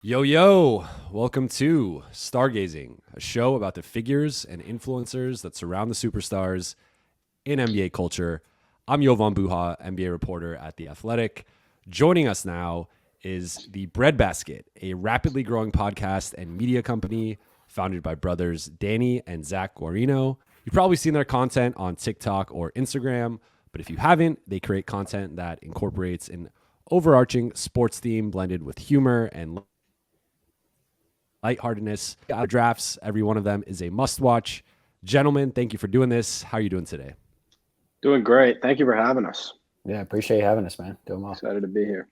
Yo, yo, welcome to Stargazing, a show about the figures and influencers that surround the superstars in NBA culture. I'm Jovan Buha, NBA reporter at The Athletic. Joining us now is The Breadbasket, a rapidly growing podcast and media company founded by brothers Danny and Zach Guarino. You've probably seen their content on TikTok or Instagram, but if you haven't, they create content that incorporates an overarching sports theme blended with humor and lightheartedness. Drafts, every one of them is a must-watch. Gentlemen, thank you for doing this. How are you doing today? Doing great. Thank you for having us. Yeah, appreciate you having us, man. Doing well. Excited to be here.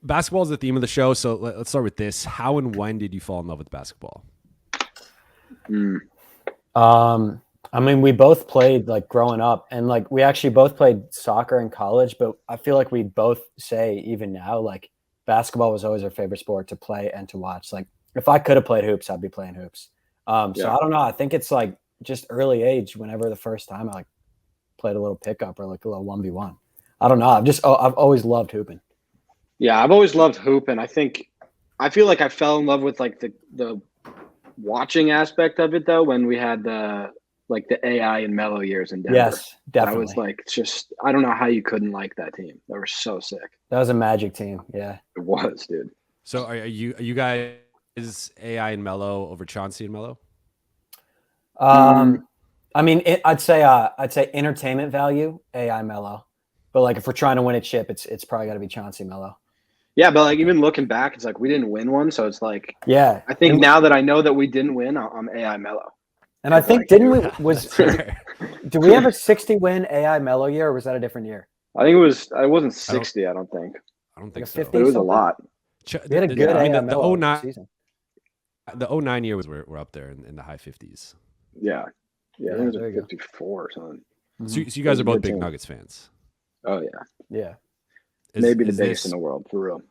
Basketball is the theme of the show, so let's start with this. How and when did you fall in love with basketball? I mean, we both played like growing up, and like we actually both played soccer in college, but I feel like we both say even now, like basketball was always our favorite sport to play and to watch. Like if I could have played hoops, I'd be playing hoops. So I don't know. I think it's like just early age. Whenever the first time I like played a little pickup or like a little 1v1. I don't know. I've always loved hooping. Yeah, I've always loved hooping. I feel like I fell in love with like the watching aspect of it though when we had the AI and Melo years in Denver. Yes, definitely. I was like, I don't know how you couldn't like that team. They were so sick. That was a magic team. Yeah, it was, dude. So are you guys AI and Melo over Chauncey and Melo? I mean, I'd say entertainment value, AI Melo, but like if we're trying to win a chip, it's probably got to be Chauncey Melo. Yeah, but like even looking back, it's like we didn't win one, so it's like yeah. I think now that I know that we didn't win, I'm AI Melo. And I think did we have a 60-win AI Melo year, or was that a different year? I think it wasn't 60. I don't think like so. But it was a lot. We had a good AI Melo season. The 09 year was we're up there in the high 50s. Yeah, I think it was a 54 or something. Mm-hmm. So you guys are both big Nuggets fans. Oh yeah. Maybe the biggest in the world, for real.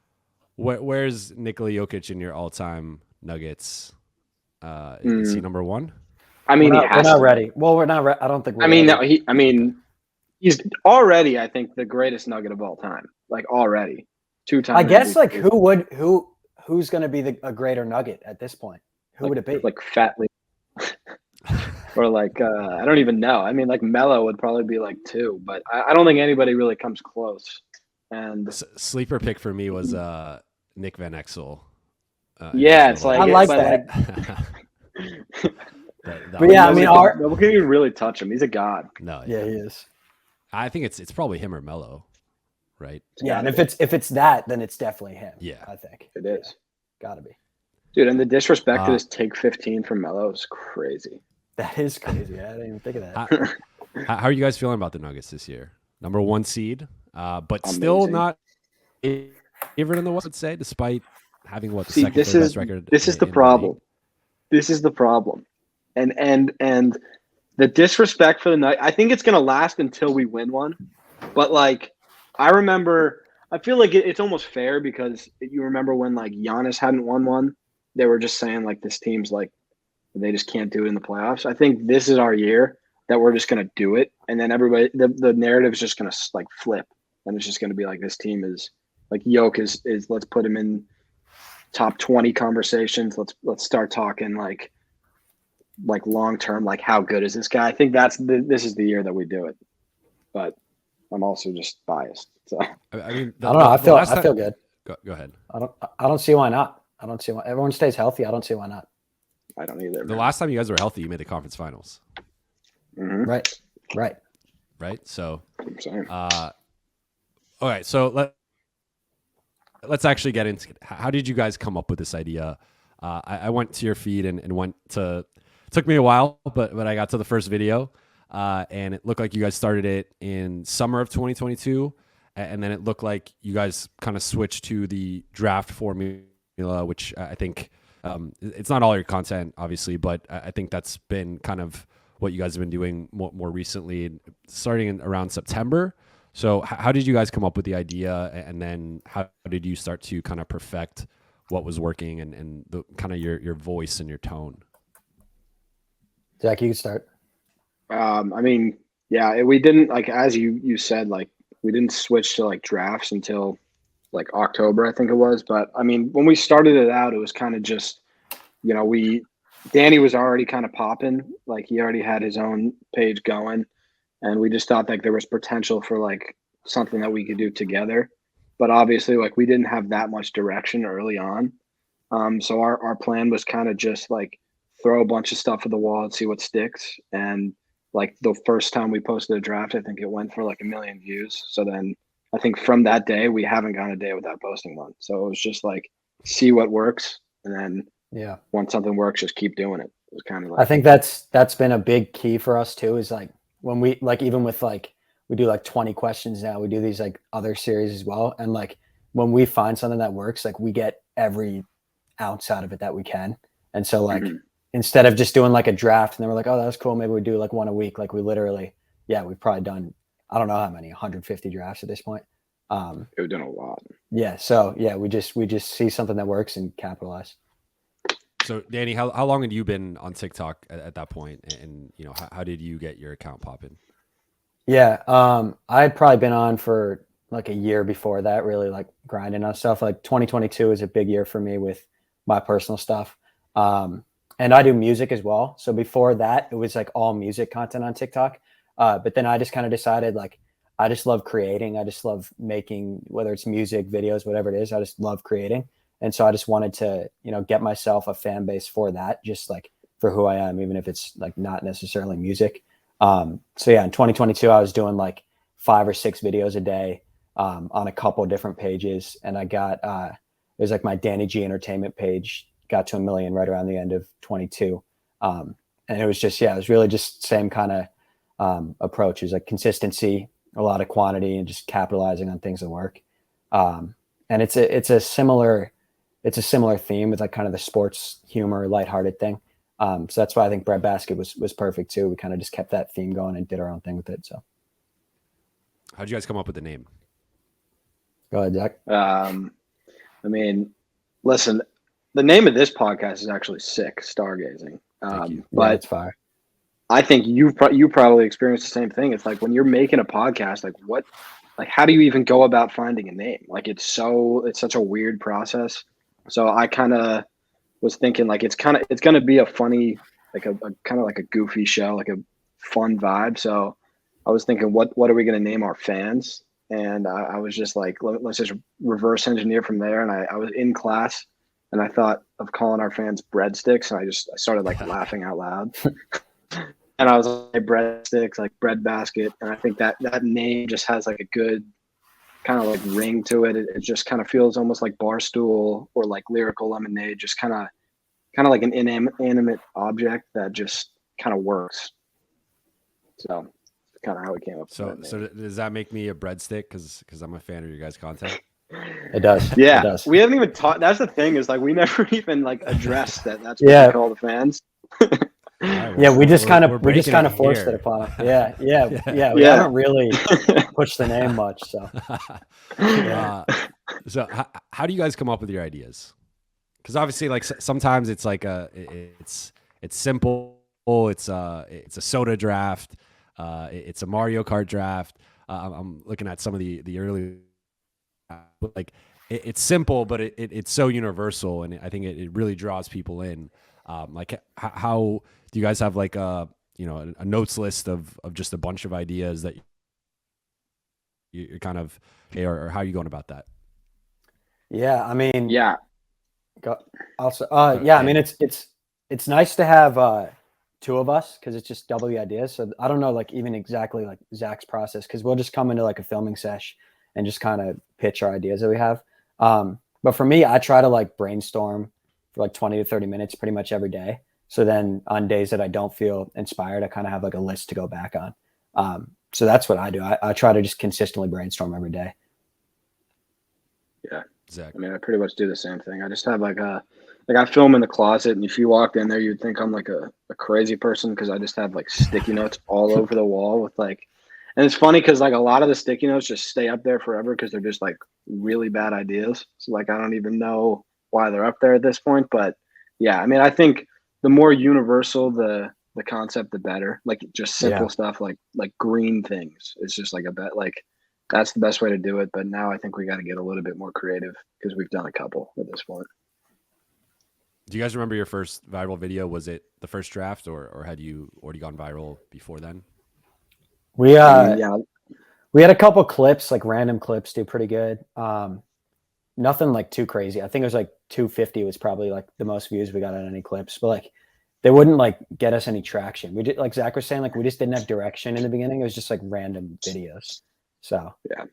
Where's Nikola Jokic in your all-time Nuggets? Is he number one? I mean, we're not ready. Well, we're not. I don't think. We're ready. He's already, I think, the greatest Nugget of all time. Like already, 2 times. I guess like who's going to be a greater Nugget at this point? Who would it be? Like Fatley, or like I don't even know. I mean, like Melo would probably be like 2, but I don't think anybody really comes close. And sleeper pick for me was Nick Van Exel. It's like I like that. But yeah, I mean, we can't even really touch him. He's a god. No, yeah, he is. I think it's probably him or Melo, right? Yeah, and if it's that, then it's definitely him. Yeah, I think it is. Got to be, dude. And the disrespect to this take 15 from Melo is crazy. That is crazy. I didn't even think of that. How are you guys feeling about the Nuggets this year? Number 1 seed, but amazing. Still not favorite in the West, I'd say, despite having the second best record. This is the problem. This is the problem. And the disrespect for the night, I think it's going to last until we win one. But like, I feel like it's almost fair because you remember when like Giannis hadn't won one, they were just saying like this team's like, they just can't do it in the playoffs. I think this is our year that we're just going to do it. And then everybody, the narrative is just going to like flip. And it's just going to be like, this team is like Yoke is let's put him in top 20 conversations. Let's start talking like long-term, like how good is this guy? I think this is the year that we do it, but I'm also just biased. So I mean, I don't know. I feel good. Go ahead. I don't see why not. I don't see why everyone stays healthy. I don't see why not. I don't either. The last time you guys were healthy, you made the conference finals. Mm-hmm. Right. So, all right. So let's actually get into it. How did you guys come up with this idea? I went to your feed and went to. Took me a while, but I got to the first video, and it looked like you guys started it in summer of 2022, and then it looked like you guys kind of switched to the draft formula, which I think it's not all your content, obviously, but I think that's been kind of what you guys have been doing more recently, starting in around September. So how did you guys come up with the idea, and then how did you start to kind of perfect what was working and the kind of your voice and your tone? Zach, you can start. I mean, yeah, we didn't, like, as you said, like, we didn't switch to like drafts until like October, I think it was. But I mean, when we started it out, it was kind of just, Danny was already kind of popping, like he already had his own page going, and we just thought like there was potential for like something that we could do together. But obviously, like we didn't have that much direction early on. So our plan was kind of just like throw a bunch of stuff at the wall and see what sticks. And like the first time we posted a draft, I think it went for like 1 million views. So then I think from that day, we haven't gone a day without posting one. So it was just like see what works, and then Yeah. once something works, just keep doing it. It was kind of like, I think that's been a big key for us too, is like when we like, even with like, we do like 20 questions now, we do these like other series as well. And like when we find something that works, like we get every ounce out of it that we can. And so like instead of just doing like a draft and then we're like, oh, that's cool, maybe we do like one a week, like we literally, we've probably done, I don't know how many, 150 drafts at this point. we've done a lot. Yeah. So yeah, we just see something that works and capitalize. So Danny, how long had you been on TikTok at that point? And how did you get your account popping? Yeah. I had probably been on for like a year before that, really like grinding on stuff. Like 2022 is a big year for me with my personal stuff. And I do music as well. So before that, it was like all music content on TikTok. But then I just kind of decided like, I just love creating. I just love making, whether it's music, videos, whatever it is, I just love creating. And so I just wanted to, get myself a fan base for that, just like for who I am, even if it's like not necessarily music. So yeah, in 2022, I was doing like 5 or 6 videos a day on a couple different pages. And I got, it was like my Danny G Entertainment page got to 1 million right around the end of 22. And it was just, it was really just same kind of approach. It was like consistency, a lot of quantity, and just capitalizing on things that work. And it's a similar theme with like kind of the sports humor, lighthearted thing. So that's why I think Breadbasket was perfect too. We kind of just kept that theme going and did our own thing with it. So how'd you guys come up with the name? Go ahead, Zach. I mean, listen, the name of this podcast is actually Sick Stargazing. But it's fire. I think you probably experienced the same thing. It's like when you're making a podcast, like how do you even go about finding a name? Like it's such a weird process. So I kind of was thinking like it's going to be a funny, like a kind of like a goofy show, like a fun vibe. So I was thinking, what are we going to name our fans? And I was just like, let's just reverse engineer from there. And I was in class and I thought of calling our fans breadsticks. And I started like laughing out loud. And I was like, breadsticks, like Breadbasket. And I think that name just has like a good kind of like ring to it. It just kind of feels almost like Barstool or like Lyrical Lemonade, just kind of like an inanimate object that just kind of works. So kind of how it came up. So does that make me a breadstick? Because I'm a fan of your guys' content. It does. Yeah, it does. We haven't even talked. That's the thing is like we never even like addressed that. That's what we call the fans. Yeah, we just kind of forced here. it upon them. Yeah. We haven't really pushed the name much. So, so how do you guys come up with your ideas? Because obviously, like sometimes it's like it's simple. It's a soda draft. It's a Mario Kart draft. I'm looking at some of the early, like it's simple, but it's so universal, and I think it really draws people in. Like how do you guys have like a notes list of just a bunch of ideas that you're kind of, or how are you going about that? Yeah, I mean, yeah. Also, I mean, it's nice to have 2 of us because it's just double the ideas. So I don't know, like even exactly like Zach's process, because we'll just come into like a filming sesh and just kind of pitch our ideas that we have. But for me, I try to like brainstorm for like 20 to 30 minutes pretty much every day. So then on days that I don't feel inspired, I kind of have like a list to go back on. So that's what I do. I try to just consistently brainstorm every day. Yeah. Zach. I mean, I pretty much do the same thing. I just have like I film in the closet, and if you walked in there, you'd think I'm like a crazy person because I just have like sticky notes all over the wall with like, and it's funny because like a lot of the sticky notes just stay up there forever because they're just like really bad ideas. So like I don't even know why they're up there at this point. But yeah, I mean, I think the more universal the concept, the better. Like just simple stuff like green things. It's just like a bet like That's the best way to do it. But now I think we got to get a little bit more creative because we've done a couple at this point. Do you guys remember your first viral video? Was it the first draft, or had you already gone viral before then? We Yeah, we had a couple clips, like random clips, do pretty good. Nothing like too crazy. I think it was like 250 was probably like the most views we got on any clips, but like they wouldn't like get us any traction. We did, like Zach was saying, like we just didn't have direction in the beginning. It was just like random videos. So yeah.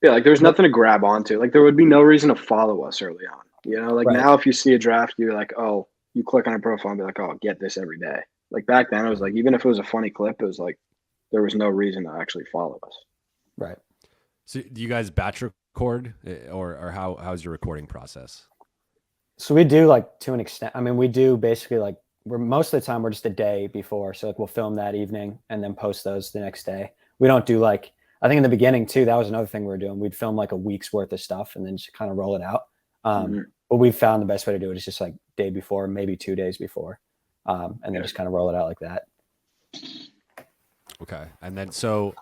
like there's nothing to grab onto. Like there would be no reason to follow us early on. You know, like Right. now if you see a draft, you're like, oh, you click on a profile and be like, oh, get this every day. Like back then, it was like even if it was a funny clip, it was like there was no reason to actually follow us. Right. So do you guys batch record, or how's your recording process? So we do like to an extent. I mean, we do basically like we're most of the time we're just a day before. So like we'll film that evening and then post those the next day. We don't do like, I think in the beginning too, that was another thing we were doing. We'd film like a week's worth of stuff and then just kind of roll it out. But we found the best way to do it is just like day before, maybe 2 days before, and then just kind of roll it out like that. Okay. And then, so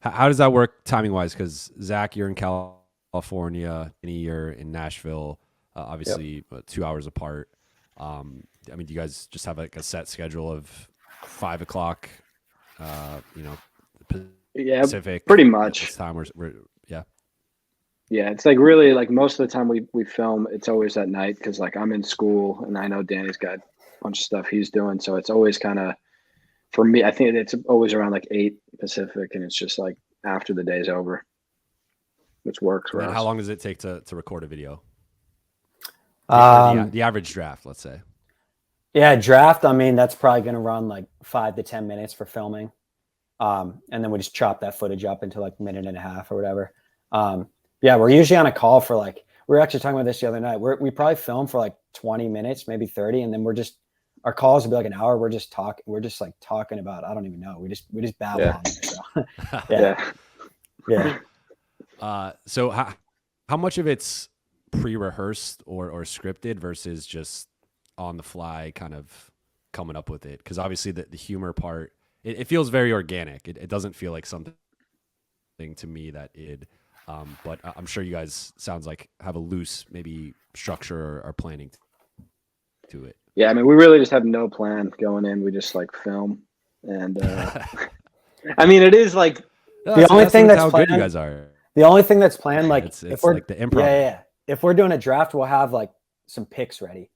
how does that work timing wise? Because Zach, you're in California, and you're in Nashville, obviously 2 hours apart. I mean, do you guys just have like a set schedule of 5 o'clock, Pacific? Pretty much. This time we're Yeah, it's like really like most of the time we film, it's always at night because like I'm in school and I know Danny's got a bunch of stuff he's doing. So it's always kind of, for me, I think it's always around like 8 Pacific and it's just like after the day's over, which works for us. How long does it take to record a video? The average draft, let's say. Yeah, draft. I mean, that's probably going to run like 5 to 10 minutes for filming. And then we just chop that footage up into like a minute and a half or whatever. Yeah, we're usually on a call for like, we were actually talking about this the other night. We probably film for like 20 minutes, maybe 30. And then our calls will be like an hour. We're just talking about, I don't even know. We just babble on it. So. Yeah. So how much of it's pre-rehearsed or scripted versus just on the fly kind of coming up with it? Because obviously the humor part, it feels very organic. It doesn't feel like something to me that but I'm sure you guys sounds like have a loose maybe structure or planning to it. Yeah, I mean, we really just have no plan going in. We just like film, and I mean, it is like the only thing that's how planned, good you guys are. The only thing that's planned, like it's if we're like the improv. Yeah. If we're doing a draft, we'll have like some picks ready,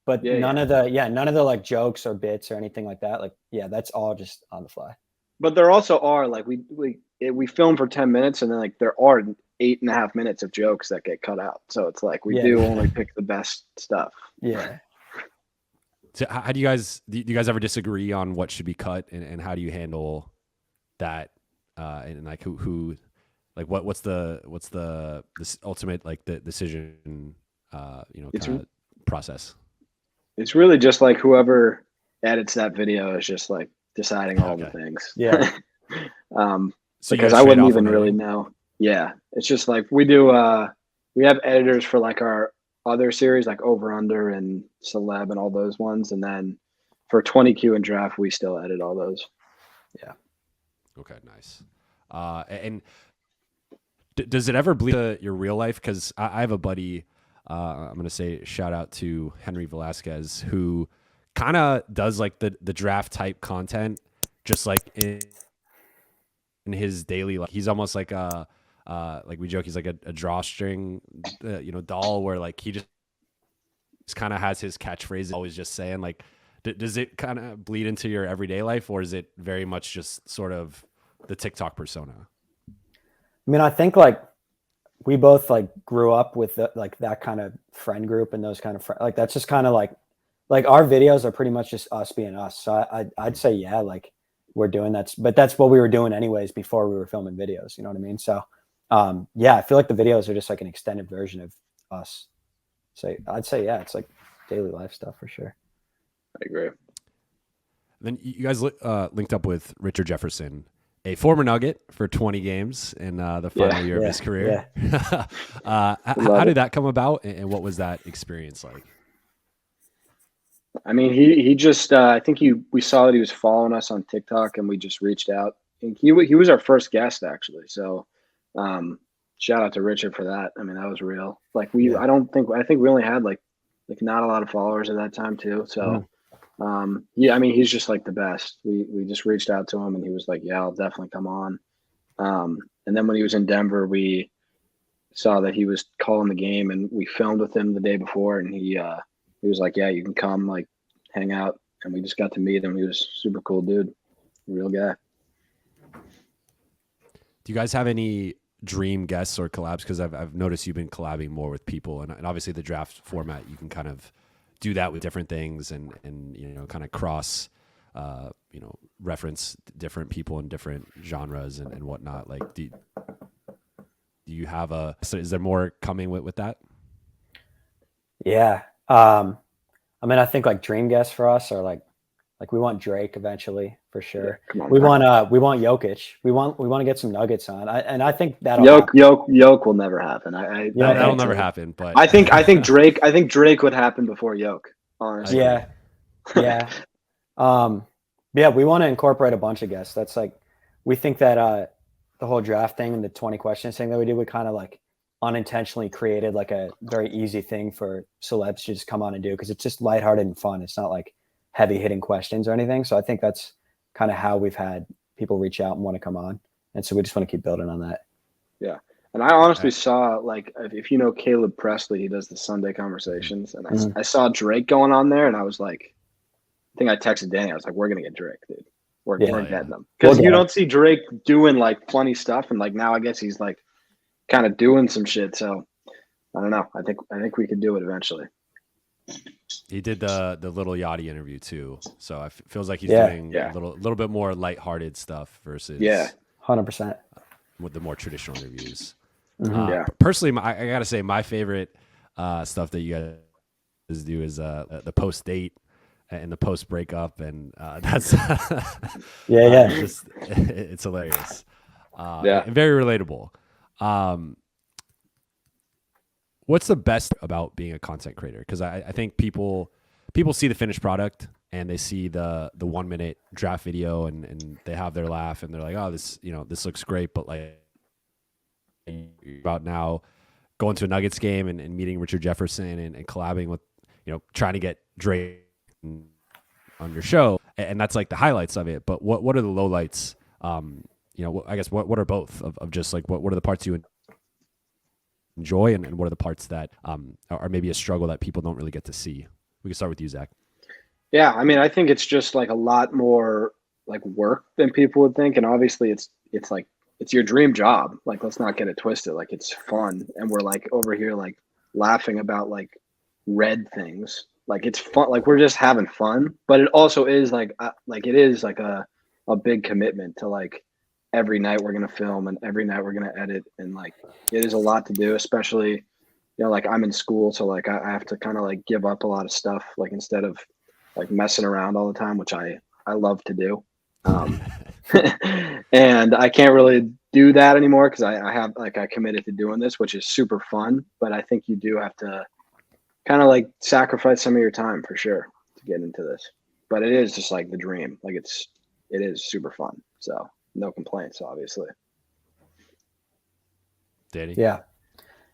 but none of the like jokes or bits or anything like that. Like, that's all just on the fly. But there also are like we film for 10 minutes and then like there are 8.5 minutes of jokes that get cut out. So it's like we do only pick the best stuff. Yeah. So how do you guys ever disagree on what should be cut, and how do you handle that? And like who like what's the this ultimate like the decision kind of process? It's really just like whoever edits that video is just like deciding all the things. Yeah. So because I wouldn't even really know. Yeah. It's just like we do we have editors for like our other series like Over Under and Celeb and all those ones, and then for 20Q and Draft we still edit all those. Yeah. Okay, nice. And does it ever bleed to your real life? Because I have a buddy, I'm going to say shout out to Henry Velasquez, who kind of does like the draft type content, just like in his daily life. He's almost like like we joke, he's like a drawstring, doll, where like he just kind of has his catchphrase, always just saying like, does it kind of bleed into your everyday life, or is it very much just sort of the TikTok persona? I mean, I think like we both like grew up with like that kind of friend group and those kind of like that's just kind of like our videos are pretty much just us being us. So I'd say like we're doing that, but that's what we were doing anyways before we were filming videos. You know what I mean? So I feel like the videos are just like an extended version of us. So I'd say it's like daily life stuff for sure. I agree. Then you guys linked up with Richard Jefferson, a former Nugget for 20 games in the final year of his career. Yeah. How did that come about, and what was that experience like? I mean, he just I think we saw that he was following us on TikTok, and we just reached out he was our first guest actually. So shout out to Richard for that. I mean, that was real. Like Yeah. I think we only had like not a lot of followers at that time too. So yeah, I mean, he's just like the best. We just reached out to him and he was like, yeah, I'll definitely come on. And then when he was in Denver, we saw that he was calling the game and we filmed with him the day before and he was like, yeah, you can come like hang out. And we just got to meet him. He was a super cool dude, real guy. Do you guys have any dream guests or collabs? Because I've noticed you've been collabing more with people, and obviously the draft format, you can kind of do that with different things and kind of cross, reference different people in different genres and whatnot. Like, do you have so is there more coming with that? Yeah. I mean, I think like dream guests for us are like we want Drake eventually for sure. Yeah, we want Jokic. We want to get some Nuggets on. I think that'll Yoke will never happen. That'll never happen. But I think Drake would happen before Yoke. Honestly. Yeah. Yeah. Yeah. We want to incorporate a bunch of guests. That's like we think that the whole draft thing and the 20 questions thing that we did, we kind of like unintentionally created like a very easy thing for celebs to just come on and do because it's just lighthearted and fun. It's not like heavy hitting questions or anything. So I think that's kind of how we've had people reach out and want to come on. And so we just want to keep building on that. Yeah. And I honestly saw, like, if you know Caleb Presley, he does the Sunday Conversations. And I saw Drake going on there and I was like, I think I texted Danny. I was like, we're going to get Drake, dude. We're getting them. Because you don't see Drake doing like funny stuff. And like now I guess he's like kind of doing some shit. So I don't know. I think we could do it eventually. He did the Little Yachty interview too, so it feels like he's doing a little bit more lighthearted stuff versus 100% with the more traditional interviews. Personally, I gotta say my favorite stuff that you guys do is the post date and the post breakup, and that's it's hilarious, and very relatable. What's the best about being a content creator? Because I think people see the finished product and they see the 1 minute draft video and they have their laugh and they're like, oh, this looks great. But like about now going to a Nuggets game and meeting Richard Jefferson and collabing with, trying to get Drake on your show. And that's like the highlights of it. But what are the lowlights? I guess what are both of just like, what are the parts you enjoy and what are the parts that are maybe a struggle that people don't really get to see? We can start with you, Zach. Yeah, I mean, I think it's just like a lot more like work than people would think, and obviously it's like it's your dream job. Like, let's not get it twisted. Like, it's fun, and we're like over here like laughing about like red things. Like, it's fun. Like, we're just having fun, but it also is like it is like a big commitment to like every night we're gonna film and every night we're gonna edit, and like it is a lot to do, especially like I'm in school, so like I have to kind of like give up a lot of stuff, like instead of like messing around all the time, which I love to do. And I can't really do that anymore because I have like I committed to doing this, which is super fun, but I think you do have to kind of like sacrifice some of your time for sure to get into this. But it is just like the dream. Like it is super fun. So no complaints, obviously. Danny? Yeah,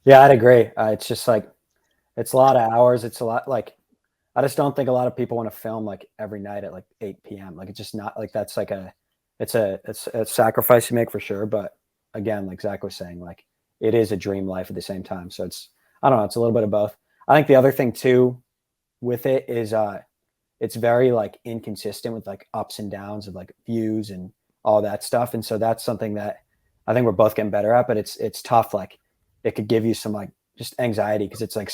I'd agree. It's just like, it's a lot of hours. It's a lot like, I just don't think a lot of people want to film like every night at like 8 p.m. Like, it's just not like, that's like it's a sacrifice you make for sure. But again, like Zach was saying, like it is a dream life at the same time. So I don't know, it's a little bit of both. I think the other thing too with it is it's very like inconsistent with like ups and downs of like views and all that stuff. And so that's something that I think we're both getting better at, but it's tough. Like it could give you some like just anxiety because it's like,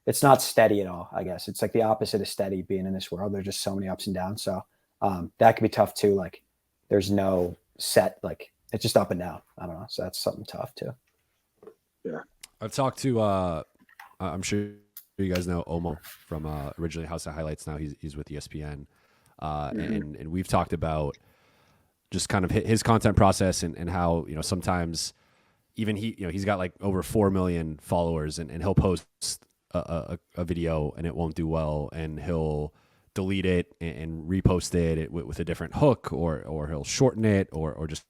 it's not steady at all, I guess. It's like the opposite of steady being in this world. There's just so many ups and downs. So that could be tough too. Like there's no set, like it's just up and down. I don't know. So that's something tough too. Yeah. I've talked to, I'm sure you guys know Omo from originally House of Highlights. Now he's with ESPN. And we've talked about just kind of his content process and how, sometimes even he's got like over 4 million followers and he'll post a video and it won't do well. And he'll delete it and repost it with a different hook, or he'll shorten it, or just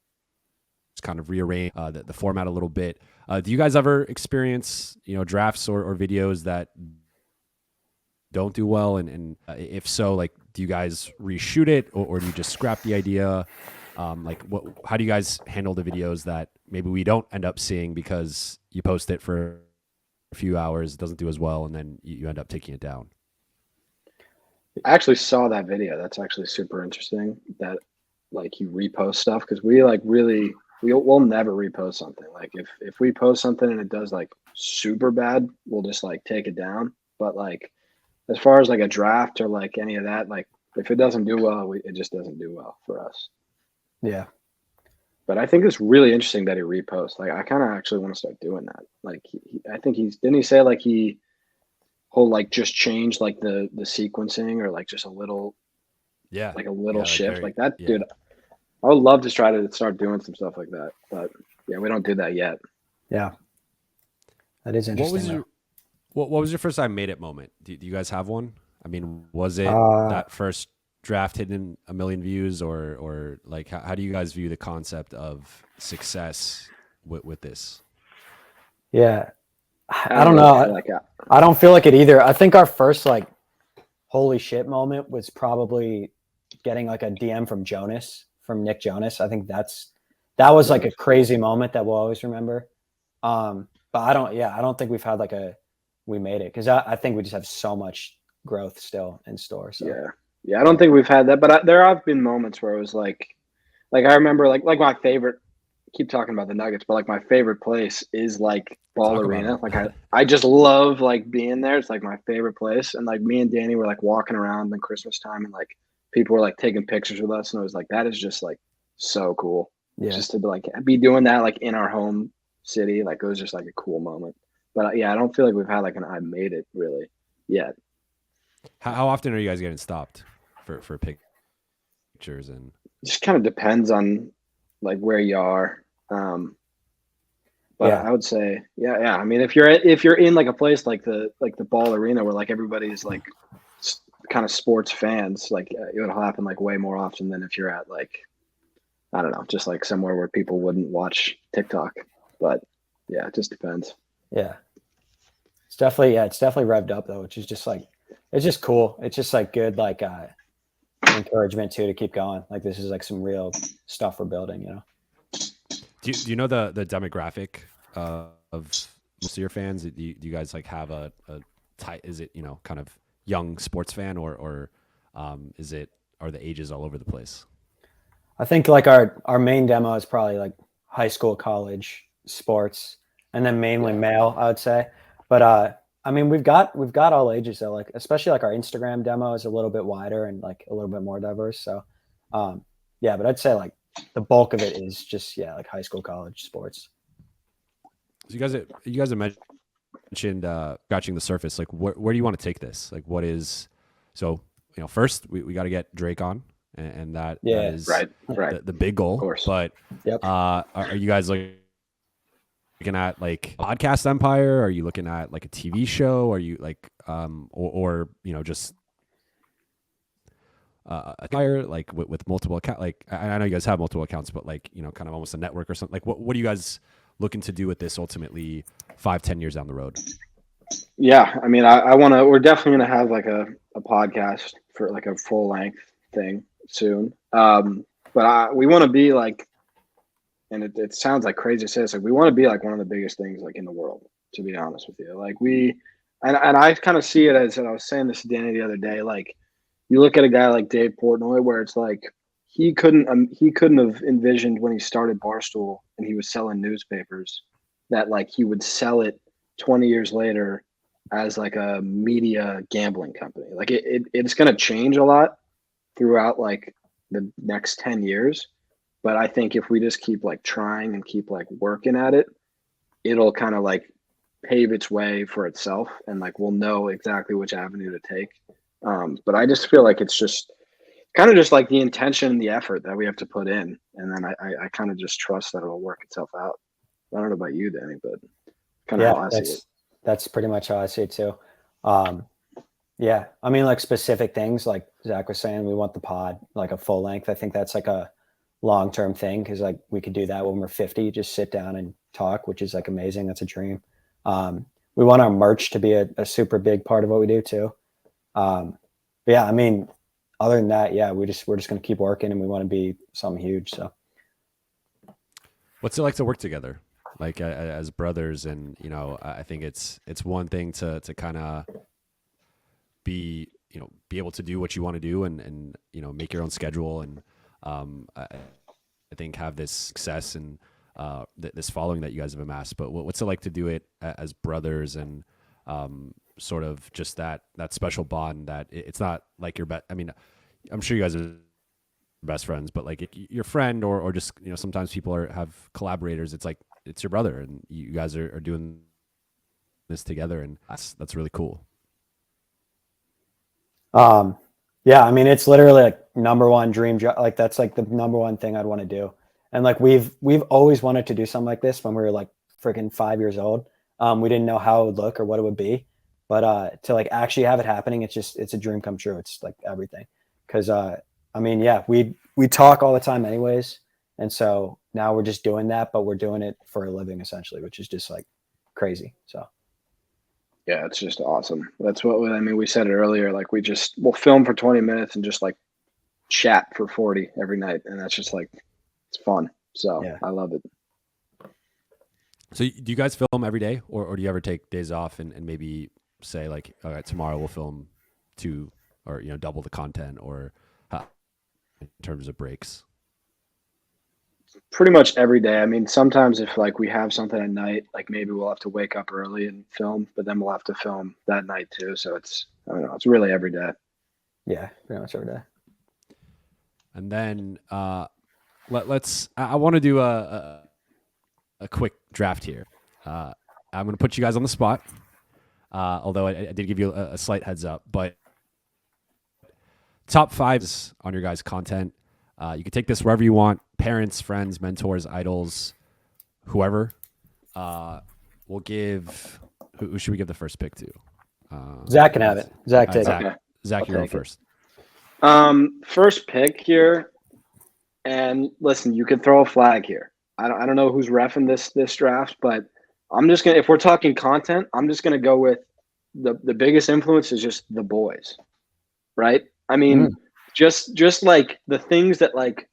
kind of rearrange the format a little bit. Do you guys ever experience, drafts or videos that don't do well? And if so, like, do you guys reshoot it, or do you just scrap the idea? How do you guys handle the videos that maybe we don't end up seeing because you post it for a few hours, it doesn't do as well, and then you end up taking it down? I actually saw that video. That's actually super interesting that like you repost stuff, because we'll never repost something. Like if we post something and it does like super bad, we'll just like take it down. But like as far as like a draft or like any of that, like if it doesn't do well, it just doesn't do well for us. Yeah. But I think it's really interesting that he reposts. Like I kind of actually want to start doing that. Like I think didn't he say like he'll like just change like the sequencing, or like just a little shift like that, dude. I would love to try to start doing some stuff like that, but yeah, we don't do that yet. Yeah, that is interesting. What was your first time made it moment? Do you guys have one? I mean, was it that first draft hitting 1 million views, or like how do you guys view the concept of success with this? Yeah, I don't know. I don't feel like it either. I think our first like holy shit moment was probably getting like a DM from Nick Jonas. I think that was like a crazy moment that we'll always remember. But I don't think we've had like we made it, because I think we just have so much growth still in store. So yeah, I don't think we've had that, but there have been moments where it was like I remember like my favorite. Keep talking about the Nuggets, but like my favorite place is like Ball Arena. Like I just love like being there. It's like my favorite place. And like me and Danny were like walking around in Christmas time, and like people were like taking pictures with us, and it was like that is just like so cool. Yeah. Just to be doing that like in our home city, like it was just like a cool moment. But yeah, I don't feel like we've had like an I made it really yet. How often are you guys getting stopped for pictures? And it just kind of depends on like where you are. But I would say, yeah. I mean, if you're in like a place like the Ball Arena where like everybody's like kind of sports fans, like it'll happen like way more often than if you're at like, I don't know, just like somewhere where people wouldn't watch TikTok. But yeah, it just depends. Yeah, it's definitely revved up though, which is just like, it's just cool. It's just like good, like encouragement too to keep going. Like this is like some real stuff we're building, Do you know the demographic of most of your fans? Do you guys like have a type? Is it kind of young sports fan, or are the ages all over the place? I think like our main demo is probably like high school, college, sports, and then mainly male, I would say. But I mean, we've got all ages though. Like especially like our Instagram demo is a little bit wider and like a little bit more diverse. So but I'd say like the bulk of it is just like high school, college, sports. So you guys have mentioned scratching the surface. Like where do you want to take this? Like what is first we got to get Drake on, and that is right. The big goal. Of course. But are you guys like looking at like podcast empire? Are you looking at like a TV show? Are you like or just a fire like with multiple accounts? Like I know you guys have multiple accounts, but like kind of almost a network or something. Like what are you guys looking to do with this ultimately 5-10 years down the road? Yeah, I mean, we're definitely gonna have like a podcast for like a full length thing soon. But we want to be like, and it sounds like crazy to say this, like we want to be like one of the biggest things like in the world, to be honest with you. Like and I kind of see it as, and I was saying this to Danny the other day, like you look at a guy like Dave Portnoy, where it's like he couldn't have envisioned when he started Barstool and he was selling newspapers that like he would sell it 20 years later as like a media gambling company. Like it's going to change a lot throughout like the next 10 years. But I think if we just keep like trying and keep like working at it, it'll kind of like pave its way for itself. And like, we'll know exactly which avenue to take. But I just feel like it's just kind of just like the intention and the effort that we have to put in. And then I kind of just trust that it'll work itself out. I don't know about you, Danny, but kind of how I see it. That's pretty much how I see it too. Yeah. I mean, like specific things, like Zach was saying, we want the pod, like a full length. I think that's like a long-term thing because like we could do that when we're 50, just sit down and talk, which is like amazing. That's a dream. We want our merch to be a super big part of what we do too. But yeah, I mean, other than that, yeah, we're just going to keep working and we want to be something huge. So What's it like to work together, like as brothers? And I think it's one thing to kind of be able to do what you want to do and make your own schedule and I think have this success and this following that you guys have amassed. But what's it like to do it as brothers and sort of just that special bond that it's not like your I mean, I'm sure you guys are best friends, but like your friend or just sometimes people have collaborators. It's like it's your brother and you guys are doing this together, and that's really cool. Yeah, I mean, it's literally like number one dream job. Like that's like the number one thing I'd want to do. And like we've always wanted to do something like this when we were like freaking 5 years old. We didn't know how it would look or what it would be, but to like actually have it happening, it's a dream come true. It's like everything. Cause I mean, yeah, we talk all the time anyways. And so now we're just doing that, but we're doing it for a living essentially, which is just like crazy. So. Yeah, it's just awesome. That's what I mean. We said it earlier. Like we'll film for 20 minutes and just like chat for 40 every night, and that's just like it's fun. So yeah. I love it. So do you guys film every day, or do you ever take days off and maybe say like, all right, tomorrow we'll film 2 or double the content, or in terms of breaks? Pretty much every day. I mean, sometimes if like we have something at night, like maybe we'll have to wake up early and film, but then we'll have to film that night too. So it's I don't know. It's really every day. Yeah, pretty much every day. And then let's. I want to do a quick draft here. I'm going to put you guys on the spot. Although I did give you a slight heads up, but top 5s on your guys' content. You can take this wherever you want. Parents, friends, mentors, idols, whoever. We'll give. Who should we give the first pick to? Zach can have it. Zach, take it. Zach, you're on first. First pick here, and listen, you can throw a flag here. I don't know who's reffing this draft, but I'm just gonna. If we're talking content, I'm just gonna go with the biggest influence is just the boys, right? I mean, just like the things that like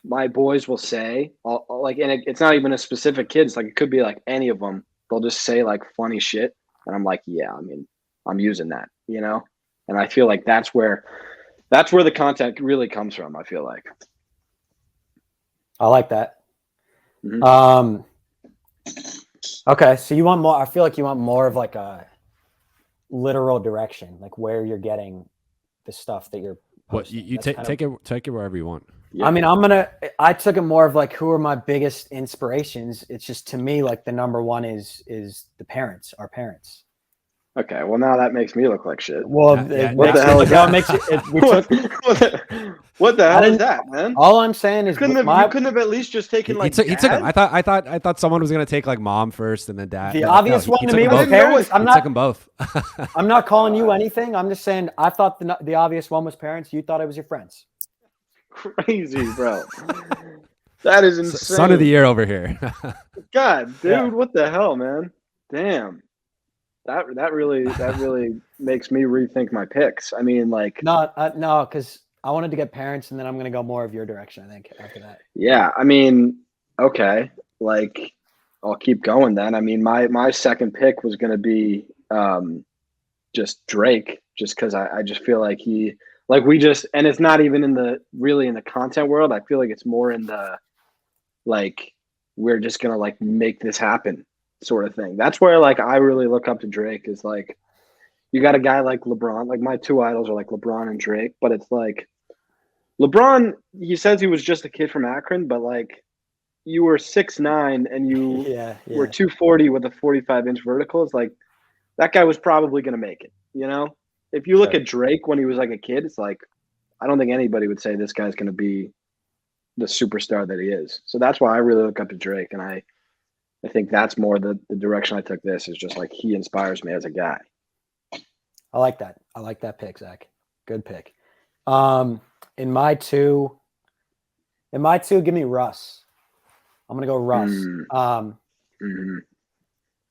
my boys will say, like, and it's not even a specific kid. It's like it could be like any of them. They'll just say like funny shit, and I'm like, yeah, I mean, I'm using that, and I feel like that's where the content really comes from. I feel like. I like that. Mm-hmm. Okay, so you want more? I feel like you want more of like a literal direction, like where you're getting the stuff that you're. What you take it wherever you want. Yeah. I mean, I took it more of like who are my biggest inspirations. It's just to me like the number one is the parents, our parents. Okay, well now that makes me look like shit. Well, what the hell is that? What the hell is that, man? All I'm saying is you couldn't have at least just taken like he took him. I thought someone was gonna take like mom first and then dad. The obvious one to me was parents. He took them both. I'm not calling you anything. I'm just saying I thought the obvious one was parents. You thought it was your friends. Crazy, bro. That is insane. Son of the year over here. God, dude, what the hell, man? Damn. That really makes me rethink my picks. I mean, like no, because I wanted to get parents, and then I'm gonna go more of your direction. I think after that. Yeah, I mean, okay, like I'll keep going then. I mean, my second pick was gonna be just Drake, just because I just feel like and it's not even in the content world. I feel like it's more in the like we're just gonna like make this happen sort of thing. That's where like I really look up to Drake is like you got a guy like LeBron. Like my 2 idols are like LeBron and Drake, but it's like LeBron, he says he was just a kid from Akron, but like you were 6'9" and you were 240 with a 45-inch vertical. It's like that guy was probably gonna make it, If you look at Drake when he was like a kid, it's like I don't think anybody would say this guy's gonna be the superstar that he is. So that's why I really look up to Drake, and I think that's more the direction I took this is just like he inspires me as a guy. I like that. I like that pick, Zach. Good pick. In my two, give me Russ. I'm gonna go Russ.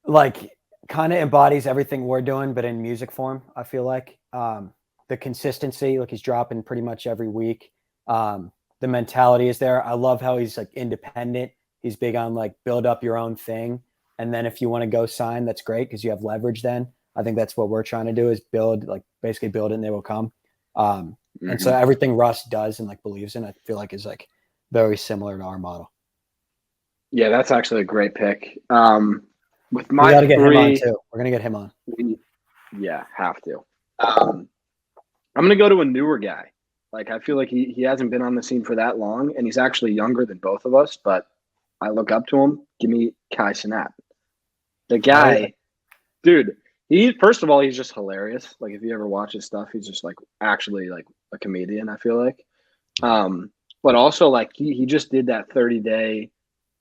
Like kind of embodies everything we're doing, but in music form. I feel like the consistency, like he's dropping pretty much every week. The mentality is there. I love how he's like independent. He's big on like build up your own thing, and then if you want to go sign, that's great because you have leverage. Then I think that's what we're trying to do is basically build it, and they will come. And so everything Russ does and like believes in, I feel like is like very similar to our model. Yeah, that's actually a great pick. With We my got to get him on three, too. We're gonna get him on. yeah, have to. I'm gonna go to a newer guy. Like I feel like he hasn't been on the scene for that long, and he's actually younger than both of us. But I look up to him. Give me Kai Cenat. The guy, dude. He first of all, he's just hilarious. Like if you ever watch his stuff, he's just like actually like a comedian. I feel like, but also like he just did that 30-day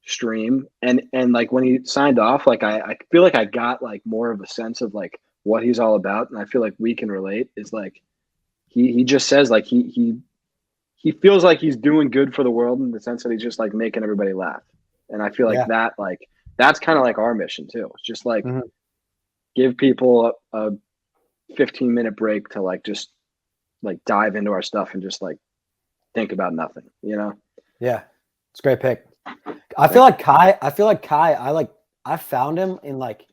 stream, and like when he signed off, like I feel like I got like more of a sense of like what he's all about, and I feel like we can relate. Is like he just says like he feels like he's doing good for the world in the sense that he's just like making everybody laugh, and I feel like that like that's kind of like our mission too. It's just like give people a 15-minute break to like just like dive into our stuff and just like think about nothing, you know? Yeah, it's a great pick. I feel like Kai. I found him in like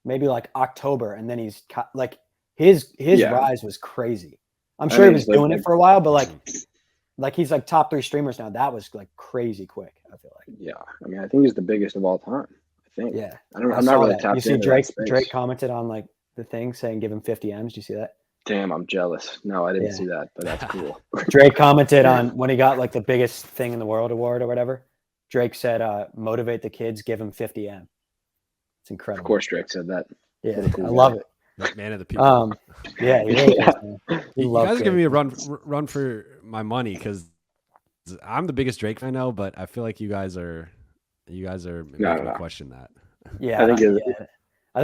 maybe like October, and then he's like his rise was crazy. I'm sure he was doing it for a while, but like he's like top 3 streamers now. That was like crazy quick. I feel like. Yeah, I mean, I think he's the biggest of all time. I think. Yeah, I'm not really tapped into. You see, that Drake commented on like the thing saying give him 50 M's. Do you see that? Damn, I'm jealous. No, I didn't see that, but that's cool. Drake commented on when he got like the biggest thing in the world award or whatever. Drake said, "Motivate the kids, give them 50 M." It's incredible. Of course, Drake said that. Yeah, cool I love it. Man of the people. Yeah, he really is, man. You guys are giving me a run for my money because I'm the biggest Drake fan I know, but I feel like you guys are making me question that. Yeah, I think you're the third. I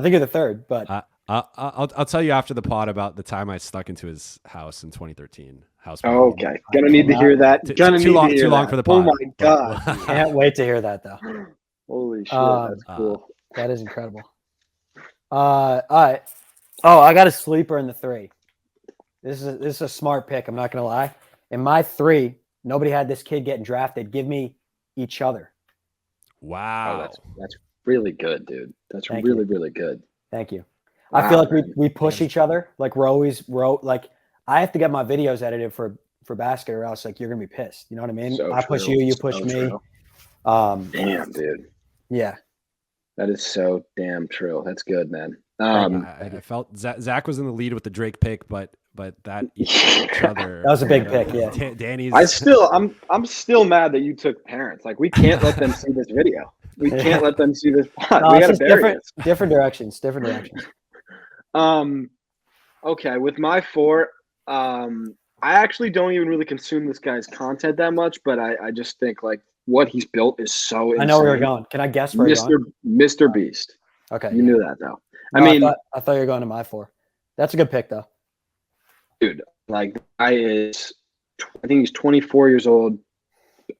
think you're the third, but I'll tell you after the pod about the time I snuck into his house in 2013. Okay, gonna need to hear that. Too long for the pod. Oh my god, can't wait to hear that though. Holy shit, that's cool. That is incredible. All right. Oh, I got a sleeper in the 3. This is a smart pick. I'm not gonna lie. In my 3, nobody had this kid getting drafted. Give me each other. Wow, that's really good, dude. That's really good. Thank you. Wow, I feel like we push each other. Like we're like I have to get my videos edited for basket, or else like you're gonna be pissed. You know what I mean? I push you, you push me. Damn, dude. Yeah. That is so damn true. That's good, man. I felt Zach was in the lead with the Drake pick, but that each other. That was a big pick, yeah. Danny's. I'm still mad that you took parents. Like we can't let them see this video. We can't let them see this pod. No, we gotta bury it. Different directions. Okay, with my 4, I actually don't even really consume this guy's content that much, but I just think like what he's built is so insane. I know where you're going. Can I guess where you're going? Mr. Beast. Okay. You knew that though. No, I thought you were going to my 4. That's a good pick though. Dude, like the guy is, I think he's 24 years old.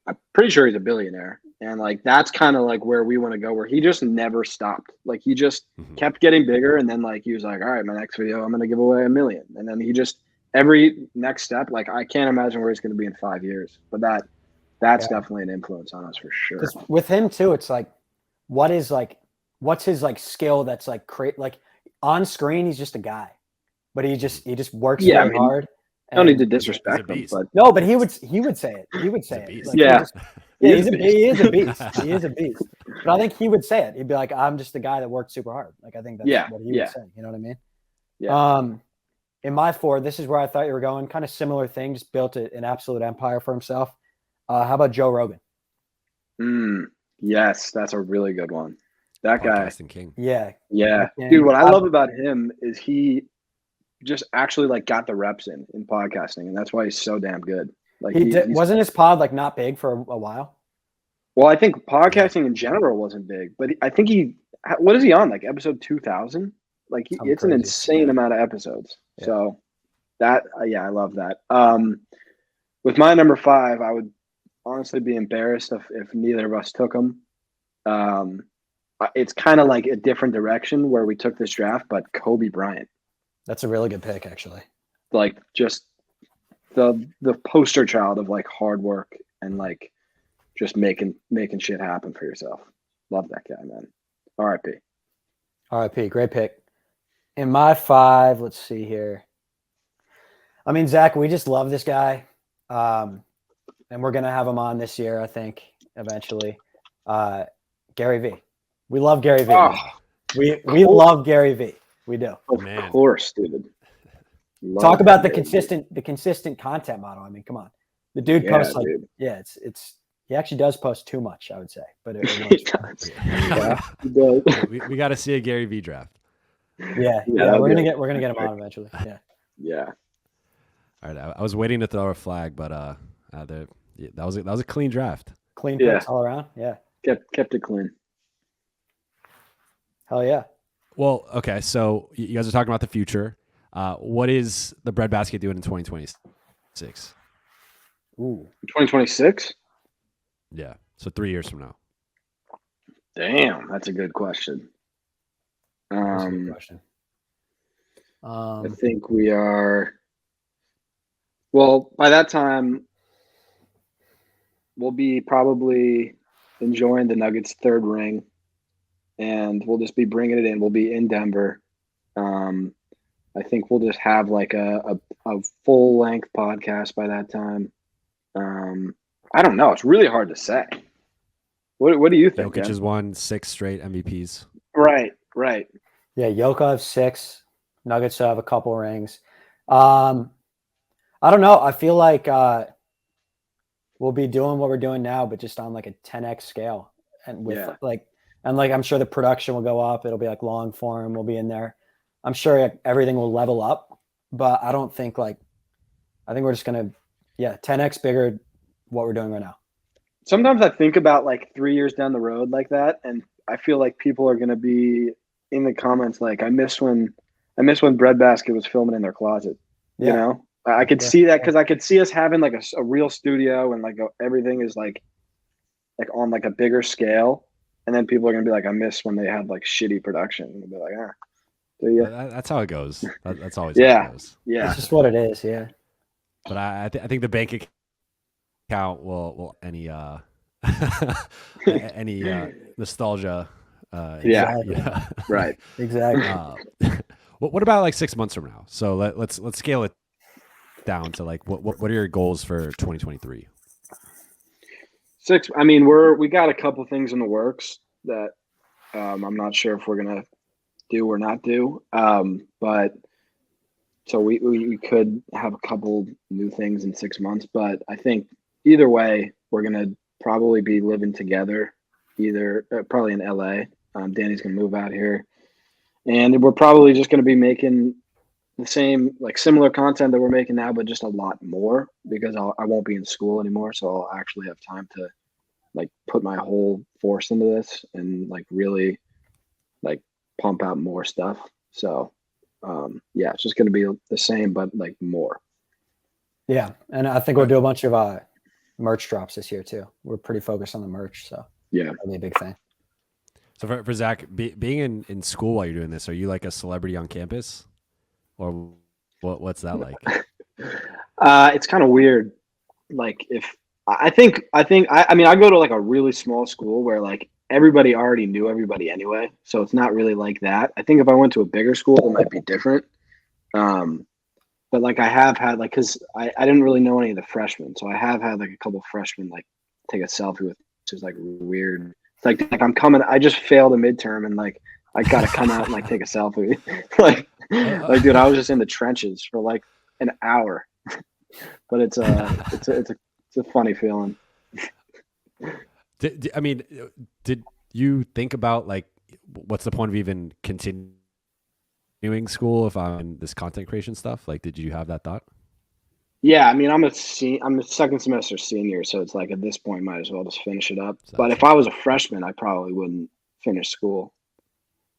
I'm pretty sure he's a billionaire. And like that's kind of like where we want to go, where he just never stopped. Like he just kept getting bigger, and then like he was like, all right, my next video, I'm gonna give away $1 million. And then he just every next step, like I can't imagine where he's gonna be in 5 years. But that's definitely an influence on us for sure. With him too, it's like what's his like skill that's like like on screen he's just a guy. But he just works very hard. I don't need to disrespect him, but no, but he would say it. He would say it. Like, he is a beast. He is a beast. But I think he would say it. He'd be like, "I'm just the guy that worked super hard." Like I think that's what he would say. You know what I mean? Yeah. In my 4, this is where I thought you were going. Kind of similar thing. Just built an absolute empire for himself. How about Joe Rogan? Yes, that's a really good one. That guy. King. Yeah. Dude, what I love about him is he just actually like got the reps in podcasting, and that's why he's so damn good. Like wasn't his pod like not big for a while? Well, I think podcasting in general wasn't big, but I think what is he on, like episode 2000? Like Some it's an crazy. insane amount of episodes. Yeah. So that I love that. With my number 5, I would honestly be embarrassed if neither of us took him. It's kind of like a different direction where we took this draft, but Kobe Bryant, That's a really good pick, actually. like just the poster child of like hard work and like just making shit happen for yourself. Love that guy, man. R.I.P. RIP, great pick. In my 5, let's see here. I mean, Zach, we just love this guy. And we're going to have him on this year, I think, eventually. Gary V. We love Gary V. Oh, We love Gary V. We do. of Man. course, dude. Love Talk about the Gary V. consistent content model. I mean, come on. The dude Yeah, posts like, dude. yeah, it's he actually does post too much, I would say, but it He works. does. Yeah. He does. we got to see a Gary V draft. Yeah, that'd we're be gonna get him on eventually. Yeah. Yeah. All right, I was waiting to throw a flag, but that was a clean draft. Clean Yeah. picks all around. Yeah. Kept it clean. Hell yeah. Well, okay, so you guys are talking about the future. What is the breadbasket doing in 2026? Ooh. 2026? Yeah, so 3 years from now. Damn, that's a good question. That's a good question. I think we are. Well, by that time, we'll be probably enjoying the Nuggets' 3rd ring, and we'll just be bringing it in. We'll be in Denver. I think we'll just have like a full length podcast by that time. I don't know. It's really hard to say. What do you think? Jokic Dan? has won 6 straight MVPs. Right. Yeah, Jokic have 6. Nuggets have a couple rings. I don't know. I feel like we'll be doing what we're doing now, but just on like a 10x scale, and with like I'm sure the production will go up. It'll be like long form. We'll be in there. I'm sure everything will level up, but I don't think I think we're just gonna 10x bigger what we're doing right now. Sometimes I think about like 3 years down the road like that, and I feel like people are going to be in the comments like, I miss when Breadbasket was filming in their closet. Yeah. You know, I could see that because I could see us having like a real studio and like everything is like on like a bigger scale, and then people are going to be like, I miss when they had like shitty production, and they'll be like, do you? That's how it goes. That's always Yeah. how it goes. Yeah. It's just what it is. Yeah. But I think the bank account will any nostalgia. Yeah. Yeah. Right. Exactly. What about like 6 months from now? So let's scale it down to like what are your goals for 2023? I mean, we got a couple things in the works that I'm not sure if we're gonna do or not do. But so we could have a couple new things in 6 months. But I think either way, we're gonna probably be living together, probably in LA. Danny's gonna move out here, and we're probably just gonna be making the same, like similar content that we're making now, but just a lot more because I won't be in school anymore, so I'll actually have time to like put my whole force into this and like really like pump out more stuff. So it's just going to be the same, but like more. Yeah, and I think we'll do a bunch of merch drops this year too. We're pretty focused on the merch, so yeah, that'll be a big thing. So for Zach, being in school while you're doing this, are you like a celebrity on campus, or what's that like? It's kind of weird. Like I mean, I go to like a really small school where like everybody already knew everybody anyway, so it's not really like that. I think if I went to a bigger school, it might be different. But like I have had like, cause I didn't really know any of the freshmen, so I have had like a couple freshmen like take a selfie with, which is like weird. It's like I'm coming. I just failed a midterm and like I gotta come out and like take a selfie. like dude, I was just in the trenches for like an hour. But it's a funny feeling. I mean, did you think about like what's the point of even continuing school if I'm in this content creation stuff? Like, did you have that thought? Yeah, I mean, I'm a second semester senior, so it's like at this point, might as well just finish it up. But if I was a freshman, I probably wouldn't finish school,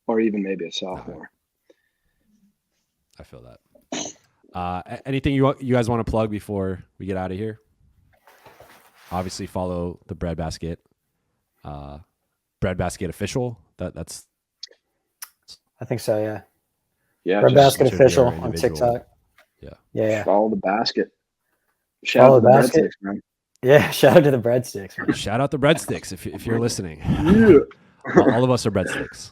or even maybe a sophomore. I feel that. Anything you guys want to plug before we get out of here? Obviously, follow the Breadbasket. Breadbasket official. That's I think so. Yeah. Yeah, Breadbasket Each of official your on individual- TikTok. Yeah. Yeah. follow the basket. Shout Follow out to the the basket. breadsticks, man. Yeah. Shout out to the breadsticks. Man. Shout out the breadsticks if you're listening. Yeah. All of us are breadsticks.